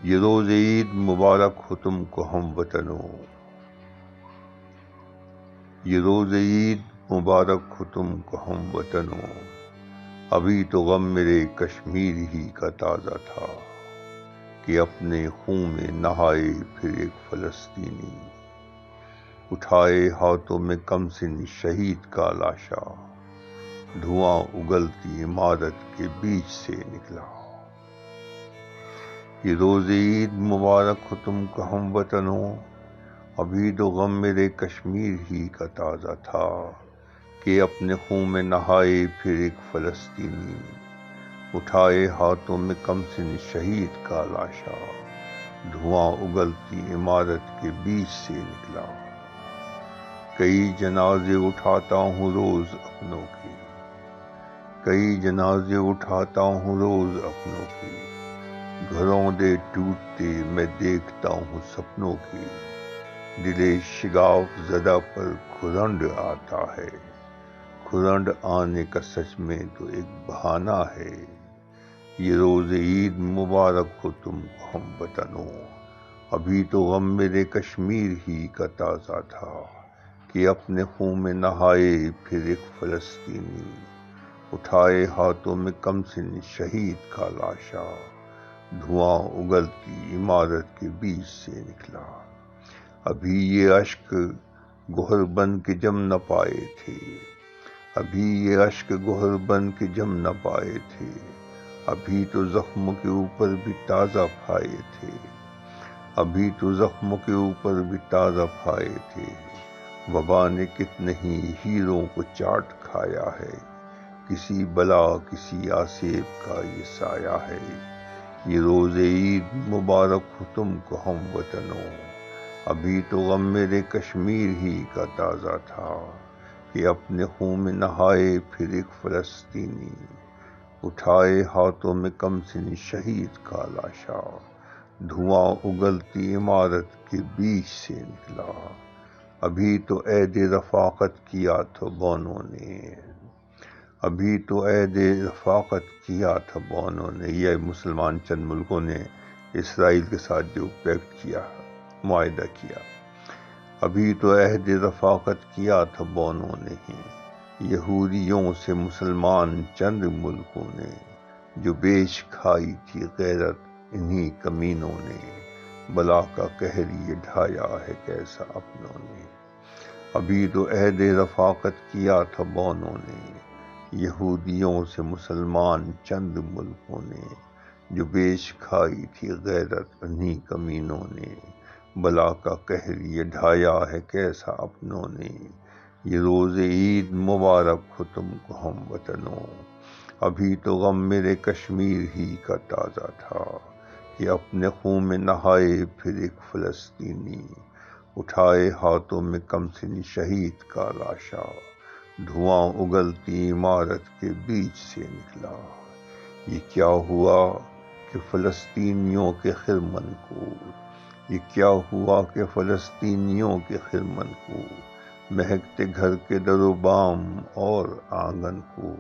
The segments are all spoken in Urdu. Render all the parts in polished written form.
یہ روز عید مبارک ہو تم کو ہم وطنوں، یہ روز عید مبارک ہو تم کو ہم وطنوں، ابھی تو غم میرے کشمیر ہی کا تازہ تھا کہ اپنے خون میں نہائے پھر ایک فلسطینی، اٹھائے ہاتھوں میں کمسن شہید کا لاشا، دھواں اگلتی عمارت کے بیچ سے نکلا۔ یہ روز عید مبارک ہو تم کو ہم وطنوں، ابھی تو غم میرے کشمیر ہی کا تازہ تھا کہ اپنے خون میں نہائے پھر ایک فلسطینی، اٹھائے ہاتھوں میں کمسن شہید کا لاشا، دھواں اگلتی عمارت کے بیچ سے نکلا۔ کئی جنازے اٹھاتا ہوں روز اپنوں کے، کئی جنازے اٹھاتا ہوں روز اپنوں کے، گھروں دے ٹوٹتے میں دیکھتا ہوں سپنوں کی، دل شگاف زدہ پر کھرنڈ آتا ہے، کھرنڈ آنے کا سچ میں تو ایک بہانہ ہے۔ یہ روز عید مبارک ہو تم کو ہم وطنوں، ابھی تو غم میرے کشمیر ہی کا تازہ تھا کہ اپنے خون میں نہائے پھر ایک فلسطینی، اٹھائے ہاتھوں میں کمسن شہید کا لاشا، دھواں اگلتی عمارت کے بیچ سے نکلا۔ ابھی یہ اشک گوہر بن کے جم نہ پائے تھے، ابھی یہ اشک گوہر بن کے جم نہ پائے تھے، ابھی تو زخموں کے اوپر بھی تازہ پھائے تھے، ابھی تو زخموں کے اوپر بھی تازہ پھائے تھے، وبا نے کتنے ہی ہیروں کو چاٹ کھایا ہے، کسی بلا کسی آسیب کا یہ سایہ ہے۔ یہ روز عید مبارک ہو تم کو ہم وطنوں، ابھی تو غم میرے کشمیر ہی کا تازہ تھا کہ اپنے خون میں نہائے پھر ایک فلسطینی، اٹھائے ہاتھوں میں کمسن شہید کا لاشا، دھواں اگلتی عمارت کے بیچ سے نکلا۔ ابھی تو عید رفاقت کیا تھا بونوں نے، ابھی تو عید رفاقت کیا تھا بونوں نے، یہ مسلمان چند ملکوں نے اسرائیل کے ساتھ جو پیکٹ کیا، معاہدہ کیا، ابھی تو عہد رفاقت کیا تھا بونوں نے ہی، یہودیوں سے مسلمان چند ملکوں نے، جو بیچ کھائی تھی غیرت انہی کمینوں نے، بلا کا قہر یہ ڈھایا ہے کیسا اپنوں نے۔ ابھی تو عہد رفاقت کیا تھا بونوں نے، یہودیوں سے مسلمان چند ملکوں نے، جو بیچ کھائی تھی غیرت انہی کمینوں نے، بلا کا قہر یہ ڈھایا ہے کیسا اپنوں نے۔ یہ روز عید مبارک ہو تم کو ہم وطنوں، ابھی تو غم میرے کشمیر ہی کا تازہ تھا کہ اپنے خون میں نہائے پھر ایک فلسطینی، اٹھائے ہاتھوں میں کمسن شہید کا لاشا، دھواں اگلتی عمارت کے بیچ سے نکلا۔ یہ کیا ہوا کہ فلسطینیوں کے خرمن کو، یہ کیا ہوا کہ فلسطینیوں کے خرمن کو، مہکتے گھر کے در و بام اور آنگن کو،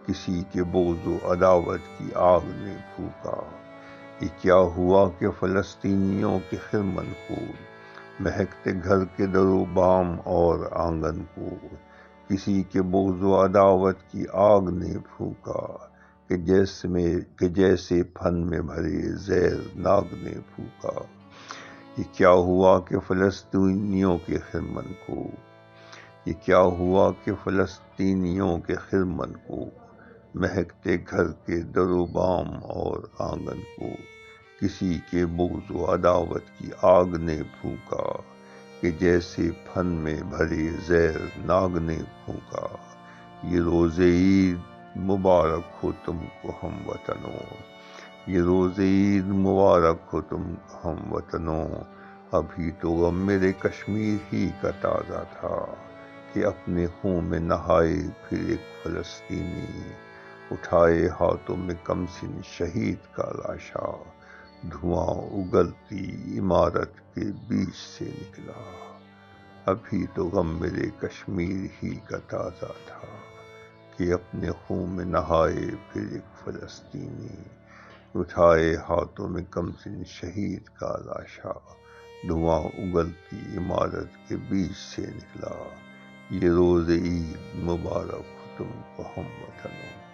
کسی کے بغض و عداوت کی آگ نے پھونکا۔ یہ کیا ہوا کہ فلسطینیوں کے خرمن کو، مہکتے گھر کے در و بام اور آنگن کو، کسی کے بغض و عداوت کی آگ نے پھونکا، کہ جیسے پھن میں بھرے زہر ناگ نے پھونکا۔ یہ کیا ہوا کہ فلسطینیوں کے خرمن کو، یہ کیا ہوا کہ فلسطینیوں کے خرمن کو، مہکتے گھر کے در و بام اور آنگن کو، کسی کے بغض و عداوت کی آگ نے پھونکا، کہ جیسے پھن میں بھرے زہر ناگ نے پھونکا۔ یہ روز عید مبارک ہو تم کو ہم وطنوں، یہ روز عید مبارک ہو تم کو ہم وطنوں، ابھی تو غم میرے کشمیر ہی کا تازہ تھا کہ اپنے خون میں نہائے پھر ایک فلسطینی، اٹھائے ہاتھوں میں کمسن شہید کا لاشا، دھواں اگلتی عمارت کے بیچ سے نکلا۔ ابھی تو غم میرے کشمیر ہی کا تازہ تھا کہ اپنے خون میں نہائے پھر ایک فلسطینی، اٹھائے ہاتھوں میں کمسن شہید کا لاشا، دھواں اگلتی عمارت کے بیچ سے نکلا، یہ روز عید مبارک ہو تم کو ہم وطنوں۔